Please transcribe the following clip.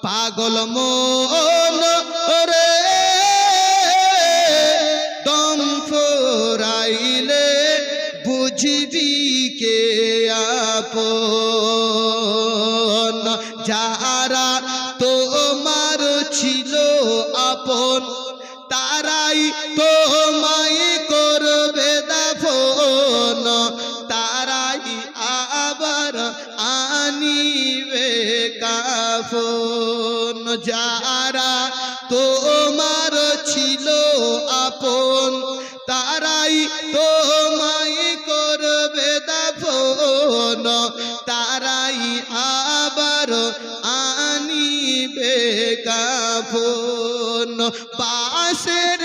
পাগল মন রে দম ফুরাইলে বুঝবি কে আপন যারা তোমার ছিল আপন তারাই তোমায় করবে দাফন তারাই আবার আনিবে কাফন যারা তোমার ছিল আপন তারাই তোমায় করবে দাফন তারাই আবার আনিবে কাফন পাশের